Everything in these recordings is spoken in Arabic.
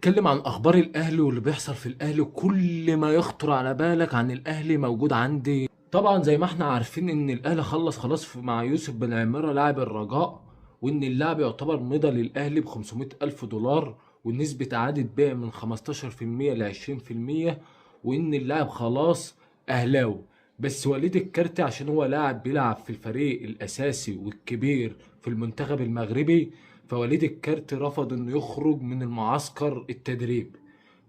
هنتكلم عن اخبار الاهلي واللي بيحصل في الاهلي، كل ما يخطر على بالك عن الاهلي موجود عندي. طبعا زي ما احنا عارفين ان الاهلي خلص خلاص مع يوسف بن عميرة لاعب الرجاء، وان اللاعب يعتبر مضى للاهلي ب 500 الف دولار، ونسبة اعادة بيع من 15% ل 20%، وان اللاعب خلاص اهلاوي. بس وليد الكارتي عشان هو لاعب بيلعب في الفريق الاساسي والكبير في المنتخب المغربي، فوليد الكارت رفض انه يخرج من المعسكر التدريب.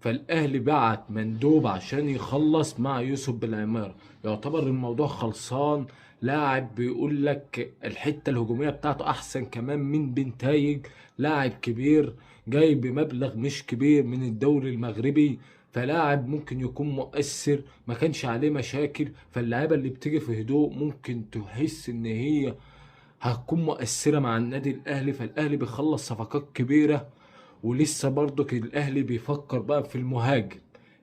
فالاهلي بعت مندوب عشان يخلص مع يوسف بالعمارة، يعتبر الموضوع خلصان. لاعب بيقول لك الحتة الهجومية بتاعته احسن كمان من بنتايج، لاعب كبير جاي بمبلغ مش كبير من الدوري المغربي، فلاعب ممكن يكون مؤثر، ما كانش عليه مشاكل. فاللعيبه اللي بتيجي في هدوء ممكن تحس ان هي هتكون مؤثرة مع النادي الأهلي. فالأهلي بيخلص صفقات كبيرة، ولسه برضك الأهلي بيفكر بقى في المهاجم.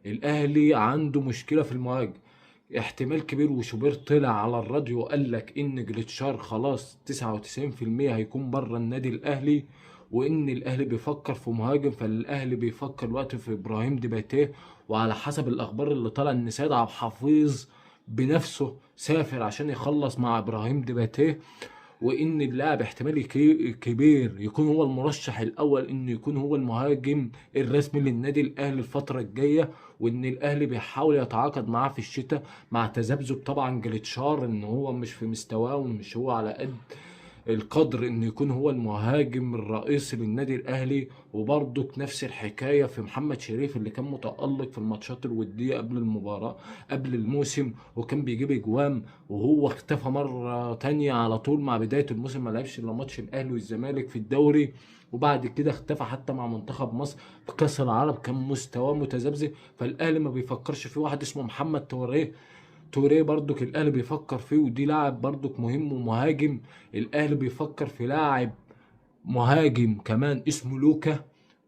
الأهلي عنده مشكلة في المهاجم، احتمال كبير. وشوبير طلع على الراديو وقال لك إن جليتشار خلاص 99% هيكون بره النادي الأهلي، وإن الأهلي بيفكر في مهاجم. فالأهلي بيفكر دلوقتي في إبراهيم ديباتيه، وعلى حسب الأخبار اللي طالع إن سيد عبد الحفيظ بنفسه سافر عشان يخلص مع إبراهيم ديباتيه، وان اللاعب احتمال كبير يكون هو المرشح الاول انه يكون هو المهاجم الرسمي للنادي الاهلي الفتره الجايه. وان الاهلي بيحاول يتعاقد معاه في الشتاء، مع تذبذب طبعا جليتشار ان هو مش في مستواه ومش هو على قد القدر انه يكون هو المهاجم الرئيسي للنادي الاهلي. وبرضك نفس الحكايه في محمد شريف اللي كان متالق في الماتشات الوديه قبل المباراه، قبل الموسم، وكان بيجيب اجوام، وهو اختفى مره تانية على طول مع بدايه الموسم، ما لعبش الا ماتش الاهلي والزمالك في الدوري، وبعد كده اختفى حتى مع منتخب مصر في كاس العرب، كان مستواه متذبذب. فالاهلي ما بيفكرش في واحد اسمه محمد توريه برضك الاهلي بيفكر فيه، ودي لاعب برضك مهم ومهاجم. الاهلي بيفكر في لاعب مهاجم كمان اسمه لوكا،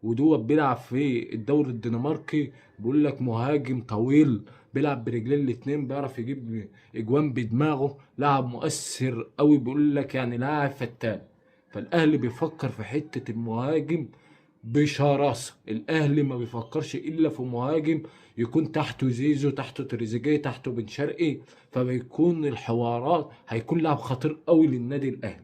ودوت بيلعب في الدوري الدنماركي. بيقول لك مهاجم طويل بيلعب برجلين الاتنين، بيعرف يجيب اجوان بدماغه، لاعب مؤثر قوي، بيقول لك يعني لاعب فتان. فالاهلي بيفكر في حتة المهاجم بشراسة. الاهلي ما بيفكرش الا في مهاجم يكون تحته زيزو، تحته تريزيجيه، تحته بن شرقي، فبيكون الحوارات هيكون لاعب خطير قوي للنادي الاهلي.